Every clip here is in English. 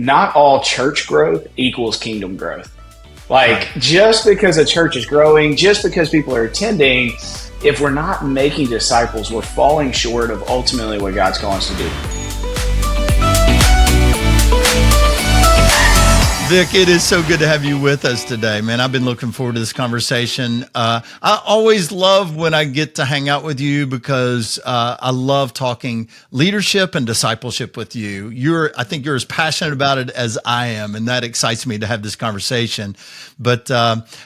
not all church growth equals kingdom growth. Like, just because a church is growing, just because people are attending, if we're not making disciples, we're falling short of ultimately what God's calling us to do. Vick, it is so good to have you with us today, man. I've been looking forward to this conversation. I always love when I get to hang out with you because I love talking leadership and discipleship with you. I think you're as passionate about it as I am, and that excites me to have this conversation. But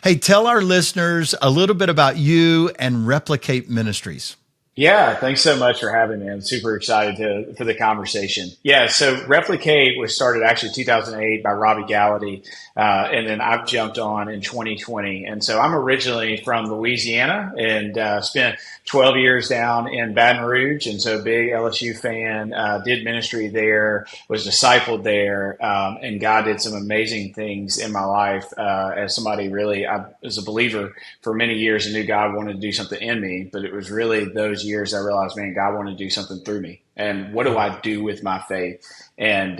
hey, tell our listeners a little bit about you and Replicate Ministries. Yeah, thanks so much for having me. I'm super excited for the conversation. Yeah, so Replicate was started actually 2008 by Robbie Gallaty, and then I've jumped on in 2020. And so I'm originally from Louisiana and spent 12 years down in Baton Rouge, and so big LSU fan, did ministry there, was discipled there, and God did some amazing things in my life as somebody really, I was a believer for many years and knew God wanted to do something in me, but it was really those years I realized, man, God wanted to do something through me. And what do I do with my faith? And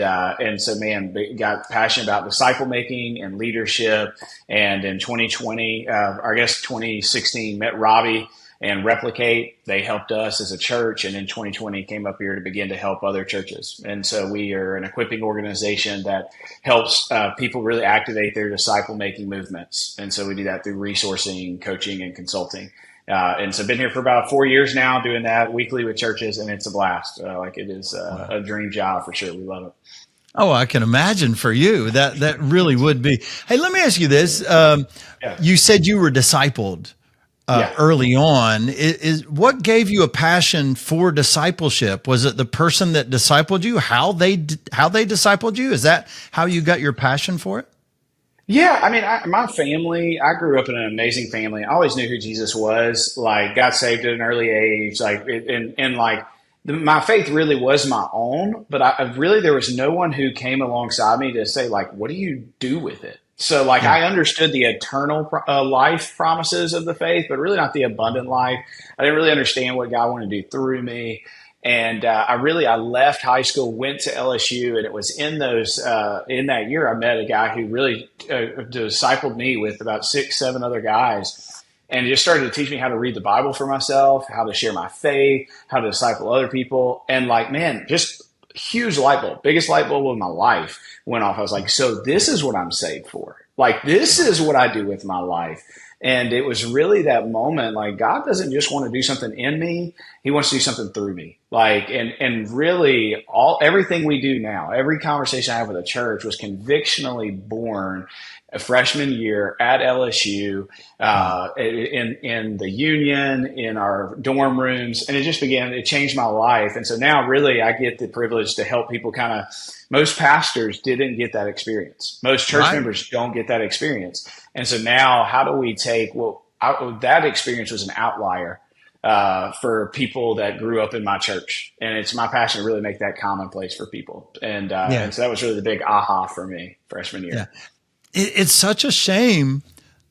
so, man, got passionate about disciple making and leadership. And in 2020, I guess 2016, met Robbie and Replicate. They helped us as a church. And in 2020, came up here to begin to help other churches. And so we are an equipping organization that helps people really activate their disciple making movements. And so we do that through resourcing, coaching, and consulting. And so I've been here for about 4 years now doing that weekly with churches, and it's a blast. It is a dream job for sure. We love it. Oh, I can imagine for you. That really would be. Hey, let me ask you this. You said you were discipled early on. Is what gave you a passion for discipleship? Was it the person that discipled you, how they discipled you? Is that how you got your passion for it? Yeah, I mean, my family, I grew up in an amazing family. I always knew who Jesus was, like got saved at an early age, my faith really was my own, but there was no one who came alongside me to say, like, what do you do with it? So I understood the eternal life promises of the faith, but really not the abundant life. I didn't really understand what God wanted to do through me. And I left high school, went to LSU, and it was in that year I met a guy who really discipled me with about 6, 7 other guys, and just started to teach me how to read the Bible for myself, how to share my faith, how to disciple other people, and just huge light bulb, biggest light bulb of my life went off. I was like, so this is what I'm saved for. Like, this is what I do with my life. And it was really that moment, like, God doesn't just want to do something in me. He wants to do something through me. And really everything we do now, every conversation I have with a church was convictionally born a freshman year at LSU, in the union, in our dorm rooms. And it changed my life. And so now really I get the privilege to help people most pastors didn't get that experience. Most church members don't get that experience. And so now how do we take that experience was an outlier for people that grew up in my church. And it's my passion to really make that commonplace for people. And so that was really the big aha for me freshman year. Yeah. It's such a shame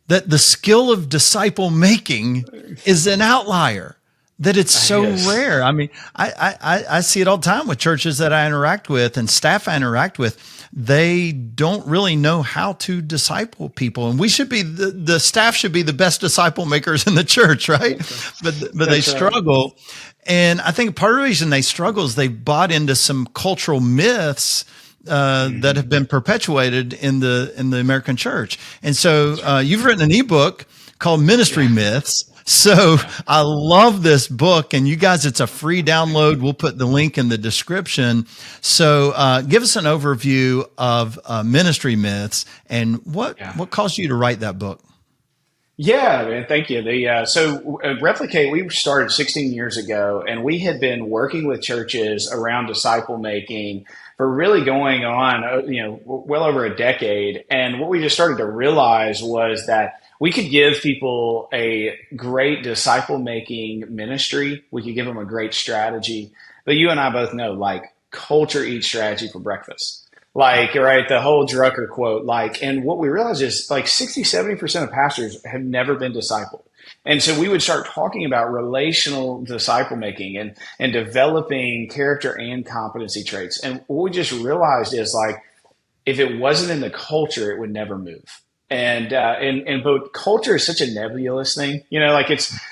that the skill of disciple making is an outlier, that it's so rare. I mean, I see it all the time with churches that I interact with and staff I interact with. They don't really know how to disciple people, and we should be the staff should be the best disciple makers in the church, right? But they struggle, and I think part of the reason they struggle is they bought into some cultural myths that have been perpetuated in the American church. And so you've written an ebook called Ministry Myths. So I love this book, and you guys, it's a free download. We'll put the link in the description. So give us an overview of Ministry Myths and what caused you to write that book. Yeah, man, thank you. Replicate, we started 16 years ago, and we had been working with churches around disciple making for really going on, well over a decade. And what we just started to realize was that we could give people a great disciple making ministry. We could give them a great strategy. But you and I both know, culture eats strategy for breakfast. The whole Drucker quote, and what we realized is 60, 70% of pastors have never been discipled. And so we would start talking about relational disciple making and developing character and competency traits. And what we just realized is if it wasn't in the culture, it would never move. But culture is such a nebulous thing, like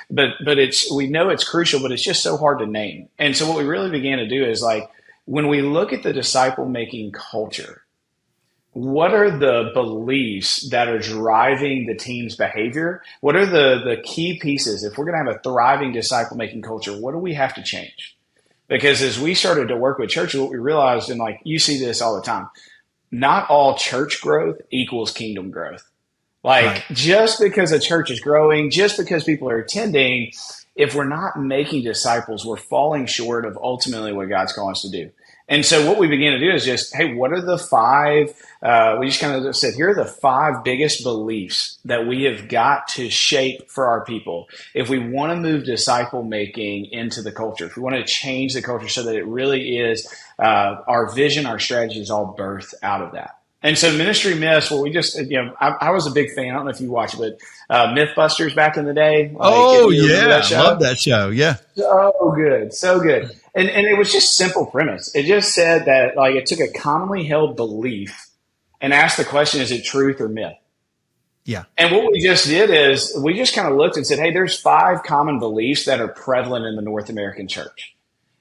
but it's, we know it's crucial, but it's just so hard to name. And so what we really began to do is like, when we look at the disciple making culture, what are the beliefs that are driving the team's behavior? What are the key pieces? If we're going to have a thriving disciple making culture, what do we have to change? Because as we started to work with churches, what we realized, and like you see this all the time, not all church growth equals kingdom growth. Like Right. just because a church is growing, just because people are attending, if we're not making disciples, we're falling short of ultimately what God's calling us to do. And so what we began to do is just, hey, what are the five, we just kind of said, here are the five biggest beliefs that we have got to shape for our people. If we want to move disciple making into the culture, if we want to change the culture so that it really is, our vision, our strategy is all birthed out of that. And so Ministry Myths, well, we just, I was a big fan. I don't know if you watch it, but Mythbusters back in the day. Like, if Oh you remember that yeah, love show. that show. Yeah. So good, so good. And it was just simple premise. It just said that like it took a commonly held belief and asked the question, is it truth or myth? Yeah. And what we just did is we just kind of looked and said, hey, there's five common beliefs that are prevalent in the North American church.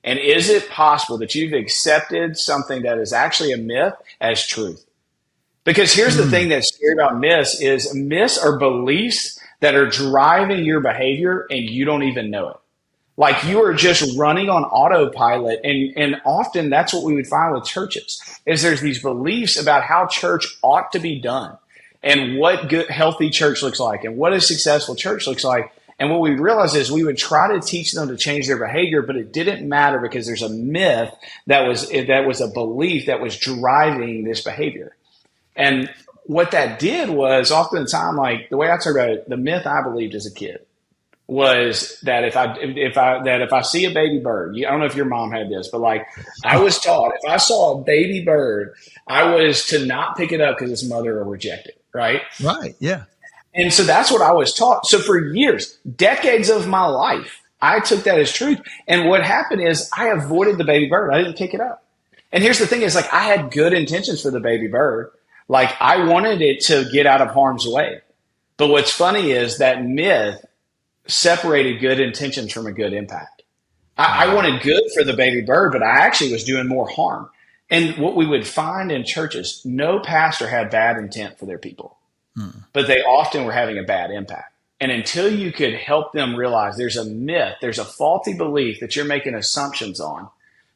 And is it possible that you've accepted something that is actually a myth as truth? Because here's the thing that's scary about myths are beliefs that are driving your behavior and you don't even know it. Like you are just running on autopilot. And often that's what we would find with churches is there's these beliefs about how church ought to be done and what good, healthy church looks like and what a successful church looks like. And what we realized is we would try to teach them to change their behavior, but it didn't matter because there's a myth that was a belief that was driving this behavior. And what that did was oftentimes, like the way I talk about it, the myth I believed as a kid was that if I see a baby bird, I don't know if your mom had this, but like I was taught if I saw a baby bird, I was to not pick it up because its mother will reject it, right? Right. Yeah. And so that's what I was taught. So for years, decades of my life, I took that as truth. And what happened is I avoided the baby bird. I didn't pick it up. And here's the thing is like I had good intentions for the baby bird. Like I wanted it to get out of harm's way. But what's funny is that myth separated good intentions from a good impact. I wanted good for the baby bird, but I actually was doing more harm. And what we would find in churches, no pastor had bad intent for their people, but they often were having a bad impact. And until you could help them realize there's a myth, there's a faulty belief that you're making assumptions on,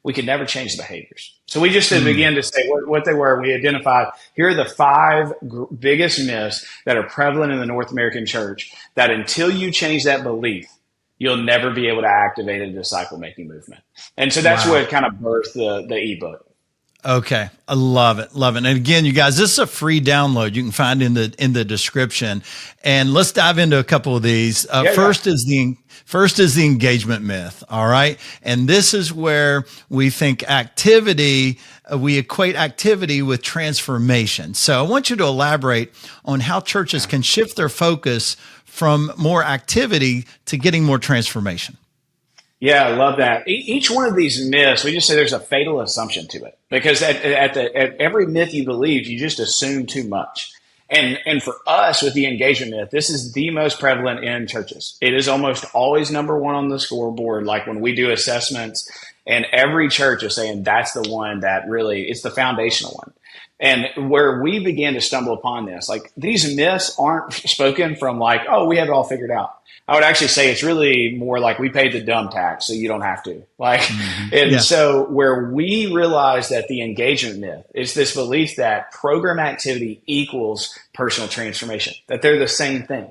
we could never change the behaviors. So we just began to say what they were. We identified here are the five biggest myths that are prevalent in the North American church that until you change that belief, you'll never be able to activate a disciple making movement. And so that's Wow. what kind of birthed the ebook. Okay. I love it. Love it. And again, you guys, this is a free download you can find in the description. And let's dive into a couple of these. First is the engagement myth. All right. And this is where we think activity, we equate activity with transformation. So I want you to elaborate on how churches can shift their focus from more activity to getting more transformation. Yeah, I love that. Each one of these myths, we just say there's a fatal assumption to it because at every myth you believe, you just assume too much. And for us with the engagement myth, this is the most prevalent in churches. It is almost always number one on the scoreboard. Like when we do assessments, and every church is saying that's the one that really it's the foundational one. And where we began to stumble upon this, like these myths aren't spoken from like, oh, we have it all figured out. I would actually say it's really more like we paid the dumb tax, so you don't have to. Like, and Yeah. so where we realize that the engagement myth is this belief that program activity equals personal transformation, that they're the same thing.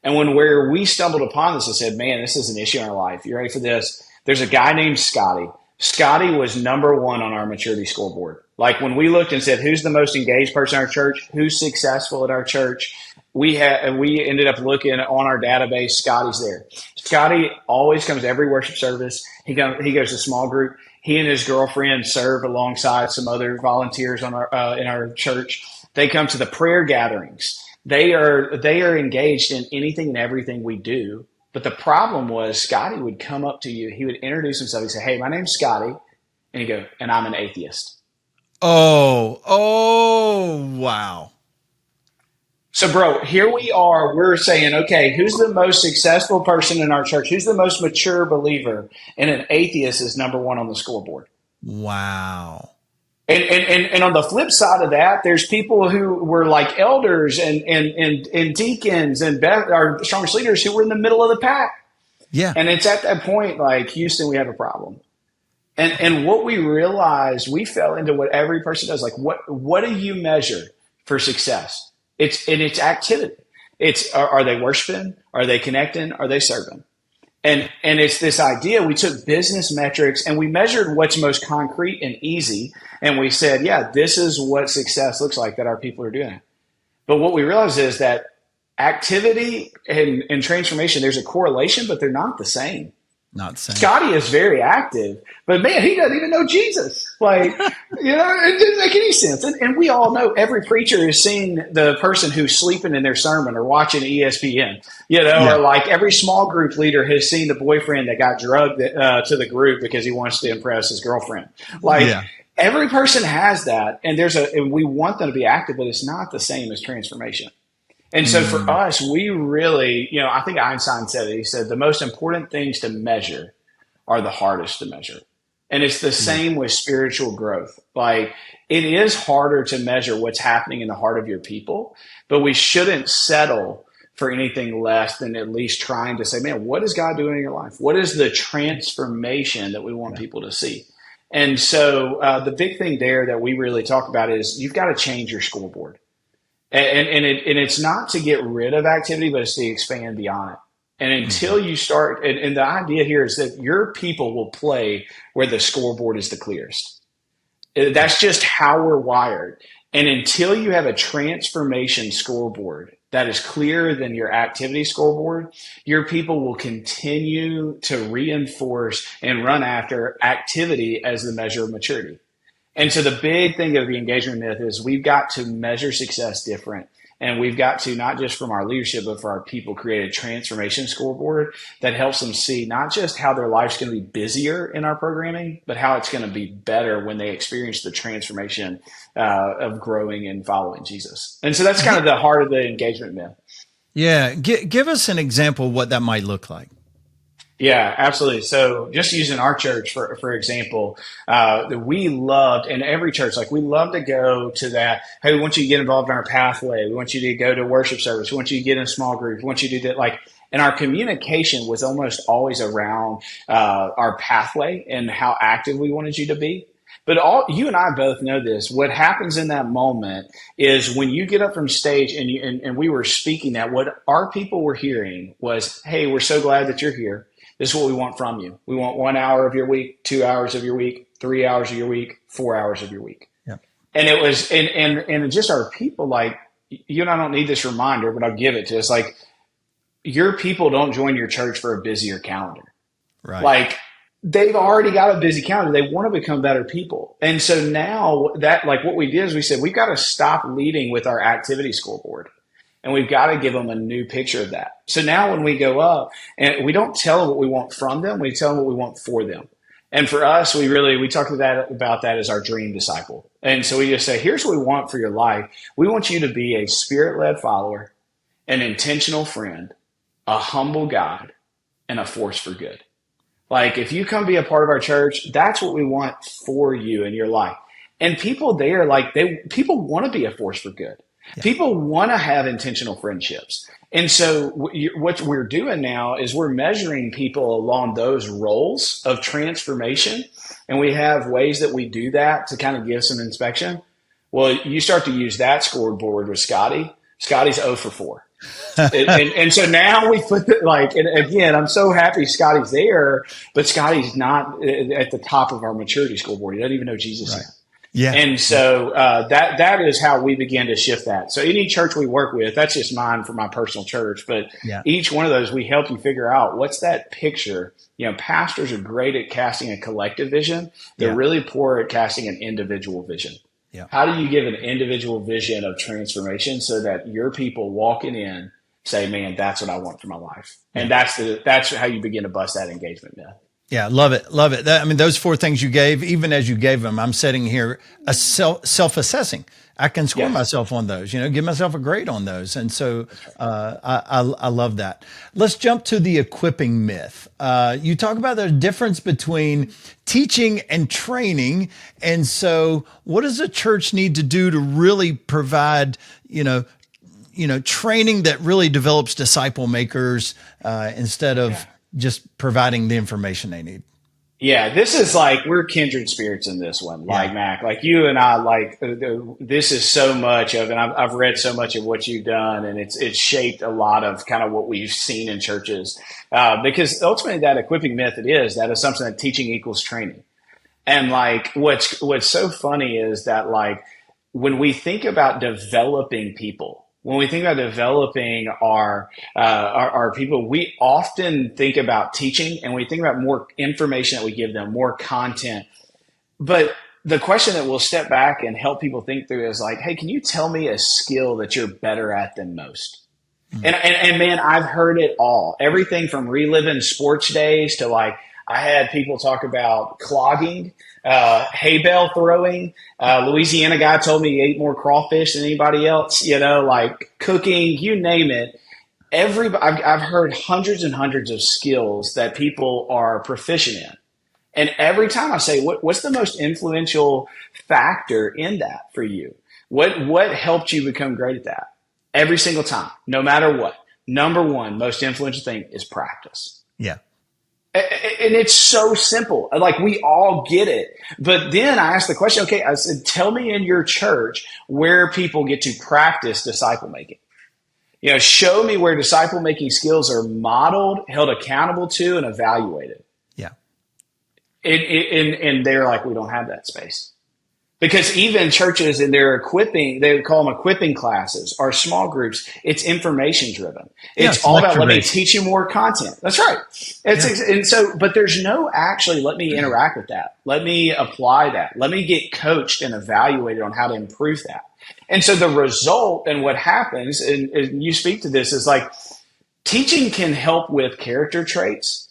And where we stumbled upon this and said, man, this is an issue in our life. You ready for this? There's a guy named Scotty. Scotty was number one on our maturity scoreboard. Like when we looked and said, who's the most engaged person in our church? Who's successful at our church? We ended up looking on our database. Scotty's there. Scotty always comes to every worship service. He goes to small group. He and his girlfriend serve alongside some other volunteers on our in our church. They come to the prayer gatherings. They are engaged in anything and everything we do. But the problem was Scotty would come up to you. He would introduce himself. He'd say, hey, my name's Scotty. And he'd go, and I'm an atheist. Wow. So, bro, here we are. We're saying, okay, who's the most successful person in our church? Who's the most mature believer? And an atheist is number one on the scoreboard. Wow. And on the flip side of that, there's people who were like elders and deacons and our strongest leaders who were in the middle of the pack. Yeah. And it's at that point, like, Houston, we have a problem. And what we realized, we fell into what every person does. Like, what do you measure for success? It's activity. It's are they worshiping? Are they connecting? Are they serving? And it's this idea. We took business metrics and we measured what's most concrete and easy. And we said, yeah, this is what success looks like that our people are doing. But what we realized is that activity and transformation, there's a correlation, but they're not the same. Not the same. Scotty is very active, but man, he doesn't even know Jesus. Like, it doesn't make any sense. And we all know every preacher is seeing the person who's sleeping in their sermon or watching ESPN, or like every small group leader has seen the boyfriend that got drugged to the group because he wants to impress his girlfriend. Like, every person has that. And and we want them to be active, but it's not the same as transformation. And so for us, we really, I think Einstein said it. He said the most important things to measure are the hardest to measure. And it's the same with spiritual growth. Like, it is harder to measure what's happening in the heart of your people, but we shouldn't settle for anything less than at least trying to say, man, what is God doing in your life? What is the transformation that we want people to see? And so the big thing there that we really talk about is you've got to change your scoreboard. And it's not to get rid of activity, but it's to expand beyond it. And until you start, and the idea here is that your people will play where the scoreboard is the clearest. That's just how we're wired. And until you have a transformation scoreboard that is clearer than your activity scoreboard, your people will continue to reinforce and run after activity as the measure of maturity. And so the big thing of the engagement myth is we've got to measure success different. And we've got to, not just from our leadership, but for our people, create a transformation scoreboard that helps them see not just how their life's going to be busier in our programming, but how it's going to be better when they experience the transformation of growing and following Jesus. And so that's kind of the heart of the engagement myth. Yeah. Give us an example of what that might look like. Yeah, absolutely. So just using our church, for example, we loved, and every church, like, we love to go to that. Hey, we want you to get involved in our pathway. We want you to go to worship service. We want you to get in a small group. We want you to do that. Like, and our communication was almost always around our pathway and how active we wanted you to be. But you and I both know this. What happens in that moment is when you get up from stage and we were speaking that, what our people were hearing was, hey, we're so glad that you're here. This is what we want from you. We want 1 hour of your week, 2 hours of your week, 3 hours of your week, 4 hours of your week. Yeah. And it was, and just our people, like, you and I don't need this reminder, but I'll give it to us. Like, your people don't join your church for a busier calendar. Right. Like, they've already got a busy calendar. They want to become better people. And so now that, like, what we did is we said, we've got to stop leading with our activity scoreboard. And we've got to give them a new picture of that. So now when we go up, and we don't tell them what we want from them, we tell them what we want for them. And for us, we talk about that as our dream disciple. And so we just say, here's what we want for your life. We want you to be a spirit-led follower, an intentional friend, a humble God, and a force for good. Like, if you come be a part of our church, that's what we want for you in your life. And people there, like, people want to be a force for good. Yeah. People want to have intentional friendships. And so what we're doing now is we're measuring people along those roles of transformation. And we have ways that we do that to kind of give some inspection. Well, you start to use that scoreboard with Scotty. Scotty's 0 for 4. and so now we put and again, I'm so happy Scotty's there, but Scotty's not at the top of our maturity scoreboard. He doesn't even know Jesus yet. Yeah. And so that is how we began to shift that. So any church we work with, that's just mine for my personal church, but each one of those, we help you figure out what's that picture. Pastors are great at casting a collective vision. They're really poor at casting an individual vision. Yeah. How do you give an individual vision of transformation so that your people walking in say, man, that's what I want for my life? And that's how you begin to bust that engagement myth. Yeah, love it, love it. I mean, those four things you gave, even as you gave them, I'm sitting here self-assessing. I can score Yes. myself on those, give myself a grade on those, and so That's right. I love that. Let's jump to the equipping myth. You talk about the difference between teaching and training, and so what does a church need to do to really provide, training that really develops disciple makers instead Yeah. of just providing the information they need. Yeah, this is like we're kindred spirits in this one. Yeah. Like Mac, like you and I, like this is so much of, and I've read so much of what you've done, and it's shaped a lot of kind of what we've seen in churches. Because ultimately, that equipping method is that assumption that teaching equals training. And like what's so funny is that like when we think about developing people, when we think about developing our people, we often think about teaching and we think about more information that we give them, more content. But the question that we'll step back and help people think through is like, hey, can you tell me a skill that you're better at than most? And man, I've heard it all. Everything from reliving sports days to like, I had people talk about clogging, hay bale throwing. Louisiana guy told me he ate more crawfish than anybody else, like cooking, you name it. I've heard hundreds and hundreds of skills that people are proficient in. And every time I say, what's the most influential factor in that for you? What helped you become great at that? Every single time, no matter what. Number one, most influential thing is practice. Yeah. And it's so simple. Like we all get it. But then I asked the question, okay, I said, tell me in your church where people get to practice disciple making. Show me where disciple making skills are modeled, held accountable to, and evaluated. Yeah. And they're like, we don't have that space. Because even churches in their equipping, they call them equipping classes or small groups. It's information driven. It's all about let me teach you more content. That's right. And so, but there's no actually let me interact with that. Let me apply that. Let me get coached and evaluated on how to improve that. And so the result and what happens, and you speak to this, is like teaching can help with character traits.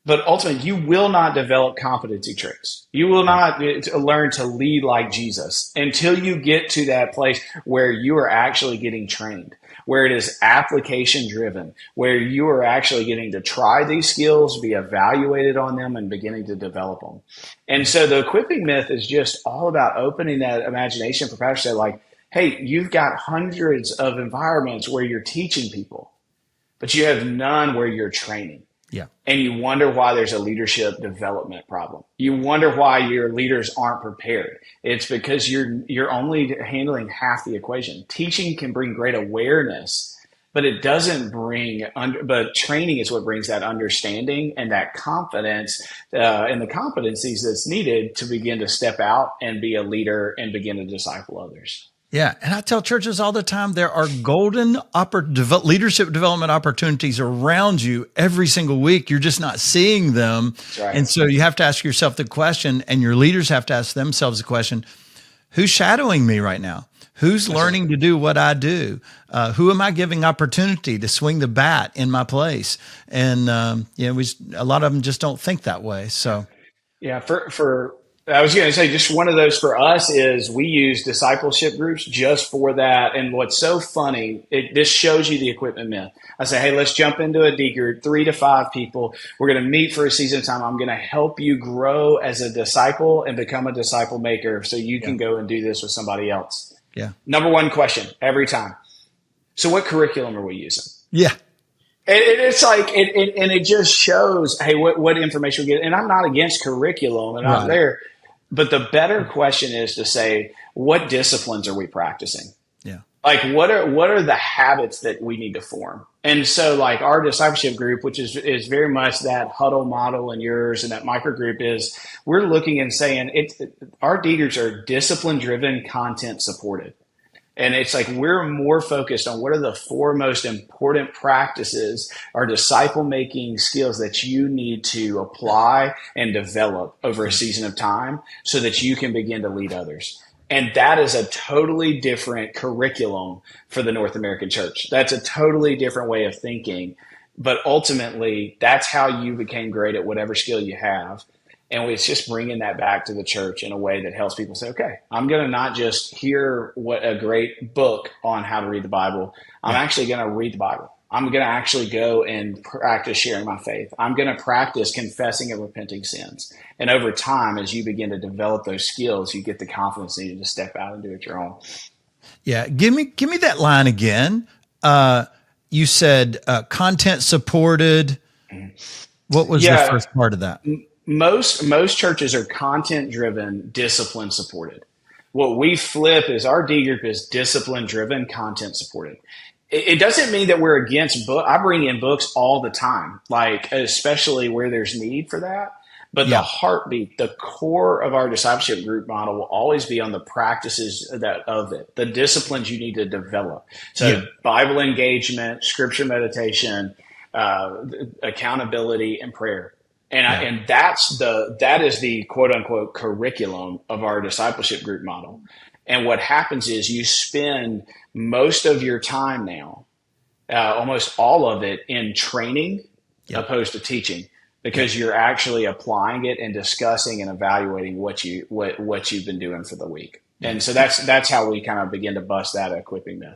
But ultimately, you will not develop competency traits. You will not learn to lead like Jesus until you get to that place where you are actually getting trained, where it is application driven, where you are actually getting to try these skills, be evaluated on them, and beginning to develop them. And so the equipping myth is just all about opening that imagination for pastors to say, like, hey, you've got hundreds of environments where you're teaching people, but you have none where you're training. Yeah. And you wonder why there's a leadership development problem. You wonder why your leaders aren't prepared. It's because you're only handling half the equation. Teaching can bring great awareness, but it doesn't but training is what brings that understanding and that confidence and the competencies that's needed to begin to step out and be a leader and begin to disciple others. Yeah. And I tell churches all the time, there are golden leadership development opportunities around you every single week. You're just not seeing them. That's right. And so you have to ask yourself the question, and your leaders have to ask themselves the question, who's shadowing me right now? Who's learning to do what I do? Who am I giving opportunity to swing the bat in my place? And, a lot of them just don't think that way. So, yeah, I was going to say, just one of those for us is we use discipleship groups just for that. And what's so funny, this shows you the equipment myth. I say, hey, let's jump into a D group, 3 to 5 people. We're going to meet for a season of time. I'm going to help you grow as a disciple and become a disciple maker so you can go and do this with somebody else. Yeah. Number one question every time. So what curriculum are we using? Yeah. And it's like, and it just shows, hey, what information we get. And I'm not against curriculum and I'm there. But the better question is to say, what disciplines are we practicing? Yeah. Like, what are the habits that we need to form? And so, like, our discipleship group, which is very much that huddle model and yours and that micro group is, we're looking and saying our leaders are discipline driven, content supported. And it's like we're more focused on what are the 4 most important practices or disciple-making skills that you need to apply and develop over a season of time so that you can begin to lead others. And that is a totally different curriculum for the North American church. That's a totally different way of thinking. But ultimately, that's how you became great at whatever skill you have. And it's just bringing that back to the church in a way that helps people say, okay, I'm going to not just hear what a great book on how to read the Bible. I'm Yeah. actually going to read the Bible. I'm going to actually go and practice sharing my faith. I'm going to practice confessing and repenting sins. And over time, as you begin to develop those skills, you get the confidence needed to step out and do it your own. Yeah. Give me that line again. You said content supported. What was the Yeah, first part of that? most churches are content driven, discipline supported. What we flip is our D group is discipline driven, content supported. It doesn't mean that we're against book. I bring in books all the time, like especially where there's need for that. But the Yeah. heartbeat, the core of our discipleship group model will always be on the practices of it, the disciplines you need to develop. Yeah. So Bible engagement, scripture meditation, accountability, and prayer. Yeah. And that is the quote unquote curriculum of our discipleship group model. And what happens is you spend most of your time now, almost all of it, in training Yeah. opposed to teaching, Yeah. because you're actually applying it and discussing and evaluating what you've been doing for the week. Yeah. And so that's how we kind of begin to bust that equipping myth.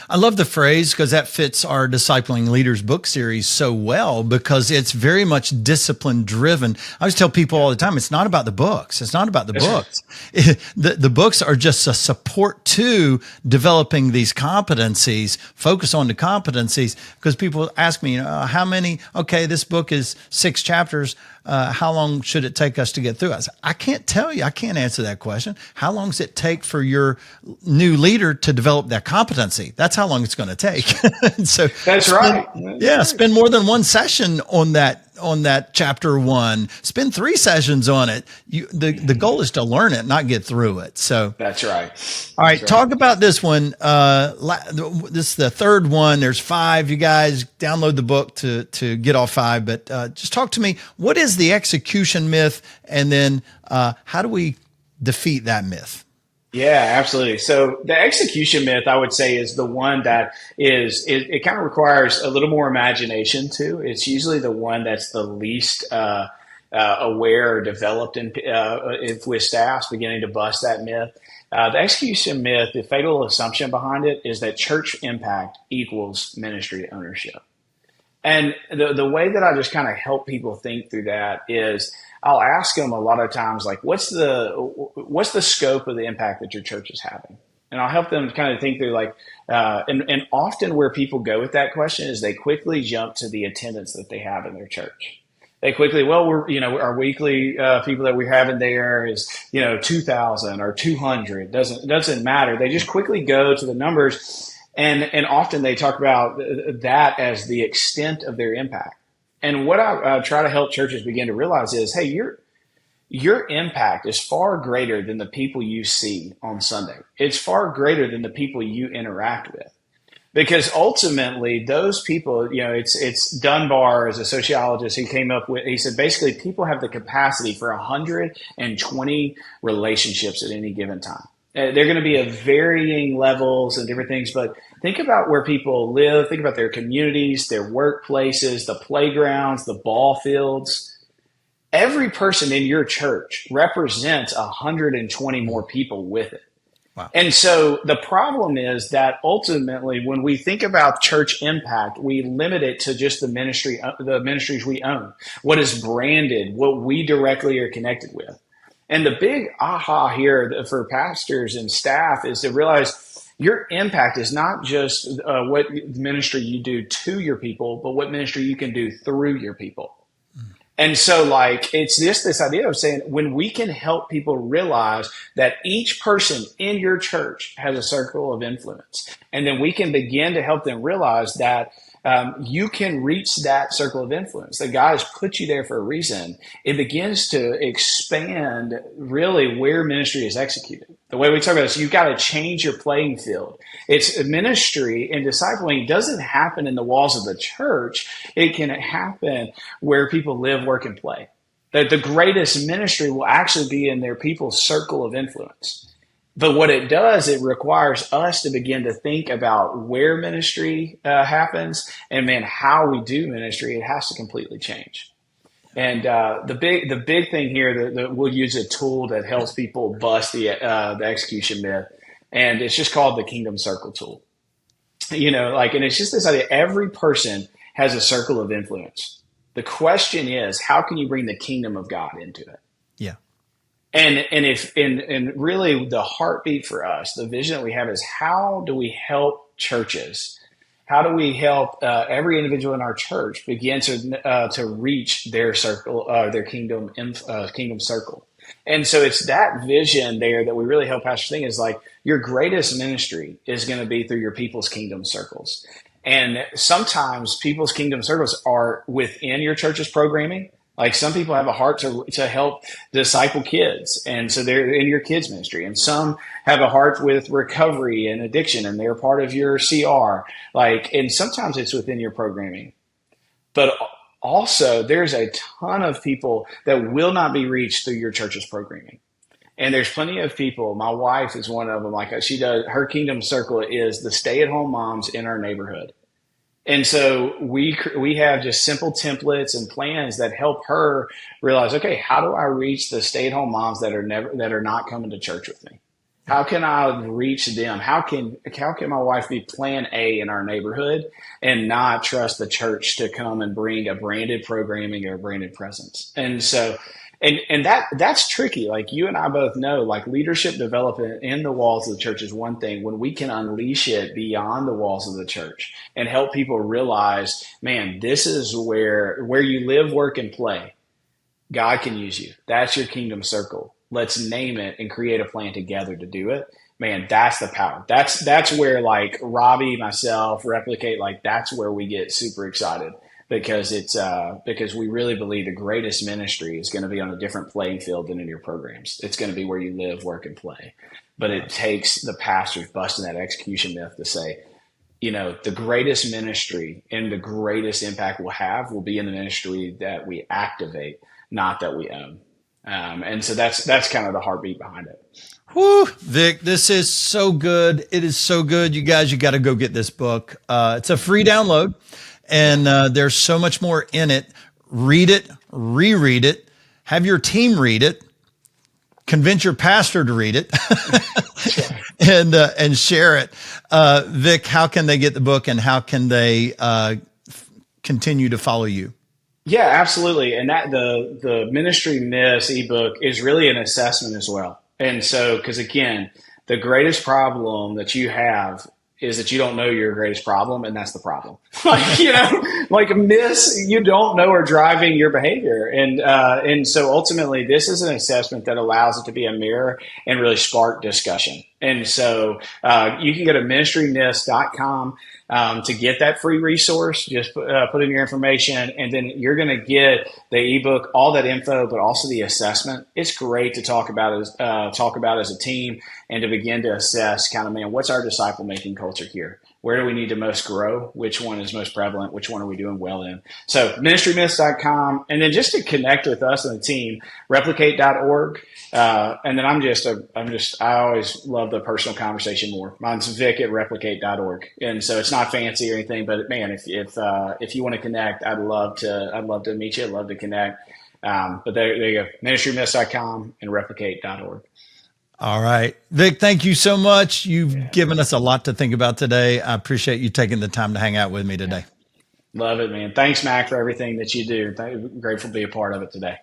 I love the phrase because that fits our Discipling Leaders book series so well, because it's very much discipline driven. I always tell people all the time, it's not about the books. It's not about the That's right. books. The books are just a support to developing these competencies, focus on the competencies, because people ask me, how many, okay, this book is 6 chapters. How long should it take us to get through? I can't tell you. I can't answer that question. How long does it take for your new leader to develop that competency? That's how long it's going to take. So, That's right. That's right. spend more than one session on that chapter 1. Spend 3 sessions on it. The goal is to learn it, not get through it. So, That's right. all right, That's right. talk about this one. This is the third one. There's 5. You guys download the book to get all 5. But just talk to me. What is the execution myth, and then how do we defeat that myth? Yeah, absolutely. So the execution myth, I would say, is the one that it kind of requires a little more imagination too. It's usually the one that's the least aware or developed if with staffs beginning to bust that myth. The execution myth, the fatal assumption behind it is that church impact equals ministry ownership. And the way that I just kind of help people think through that is I'll ask them a lot of times, like, what's the scope of the impact that your church is having? And I'll help them kind of think through, like, and often where people go with that question is they quickly jump to the attendance that they have in their church. They quickly, well, our weekly people that we have in there is 2,000 or 200. Doesn't matter. They just quickly go to the numbers. And often they talk about that as the extent of their impact. And what I try to help churches begin to realize is, hey, your impact is far greater than the people you see on Sunday. It's far greater than the people you interact with. Because ultimately, those people, it's Dunbar, as a sociologist, he said basically people have the capacity for 120 relationships at any given time. They're going to be of varying levels and different things, but think about where people live, think about their communities, their workplaces, the playgrounds, the ball fields. Every person in your church represents 120 more people with it. Wow. And so the problem is that ultimately, when we think about church impact, we limit it to just the ministries we own, what is branded, what we directly are connected with. And the big aha here for pastors and staff is to realize your impact is not just what ministry you do to your people, but what ministry you can do through your people. And so, like, it's just this idea of saying when we can help people realize that each person in your church has a circle of influence, and then we can begin to help them realize that you can reach that circle of influence. That God has put you there for a reason. It begins to expand really where ministry is executed. The way we talk about this, you've got to change your playing field. It's ministry and discipling doesn't happen in the walls of the church. It can happen where people live, work, and play. That the greatest ministry will actually be in their people's circle of influence. But what it does, it requires us to begin to think about where ministry happens, and man, how we do ministry. It has to completely change. And the big thing here that we'll use a tool that helps people bust the execution myth, and it's just called the Kingdom Circle tool. And it's just this idea: every person has a circle of influence. The question is, how can you bring the kingdom of God into it? Yeah. And really the heartbeat for us, the vision that we have is, how do we help churches? How do we help every individual in our church begin to reach their circle, their kingdom circle? And so it's that vision there that we really help pastors think is like, your greatest ministry is going to be through your people's kingdom circles. And sometimes people's kingdom circles are within your church's programming. Like, some people have a heart to help disciple kids, and so they're in your kids ministry. And some have a heart with recovery and addiction, and they're part of your CR. And sometimes it's within your programming. But also, there's a ton of people that will not be reached through your church's programming. And there's plenty of people. My wife is one of them. Like, she does, her kingdom circle is the stay-at-home moms in our neighborhood. And so we have just simple templates and plans that help her realize, okay, how do I reach the stay-at-home moms that are not coming to church with me? How can I reach them? How can my wife be plan A in our neighborhood and not trust the church to come and bring a branded programming or a branded presence? And so, and that's tricky. Like, you and I both know, like, leadership development in the walls of the church is one thing. When we can unleash it beyond the walls of the church and help people realize, man, this is where you live, work, and play. God can use you. That's your kingdom circle. Let's name it and create a plan together to do it. Man, that's the power. That's where, like, Robbie, myself, Replicate, like, that's where we get super excited. Because because we really believe the greatest ministry is going to be on a different playing field than in your programs. It's going to be where you live, work, and play. But it takes the pastors busting that execution myth to say, the greatest ministry and the greatest impact we'll have will be in the ministry that we activate, not that we own. And so that's kind of the heartbeat behind it. Whew, Vic, this is so good. It is so good. You guys, you got to go get this book. It's a free download. And there's so much more in it. Read it, reread it, have your team read it, convince your pastor to read it, and share it. Vic, how can they get the book, and how can they continue to follow you? Yeah, absolutely. And that the Ministry Myths ebook is really an assessment as well. And so, because again, the greatest problem that you have is that you don't know your greatest problem, and that's the problem. Myths you don't know are driving your behavior. And so ultimately, this is an assessment that allows it to be a mirror and really spark discussion. And so you can go to ministrymyths.com to get that free resource. Just put in your information, and then you're going to get the ebook, all that info, but also the assessment. It's great to talk about as a team and to begin to assess kind of, man, what's our disciple making culture here? Where do we need to most grow? Which one is most prevalent? Which one are we doing well in? So ministrymyths.com. And then just to connect with us and the team, replicate.org. And then I always love the personal conversation more. Mine's Vick at replicate.org. And so it's not fancy or anything, but man, if you want to connect, I'd love to meet you. I'd love to connect. But there you go. Ministrymyths.com and replicate.org. All right. Vic, thank you so much. You've given us a lot to think about today. I appreciate you taking the time to hang out with me today. Love it, man. Thanks, Mac, for everything that you do. Grateful to be a part of it today.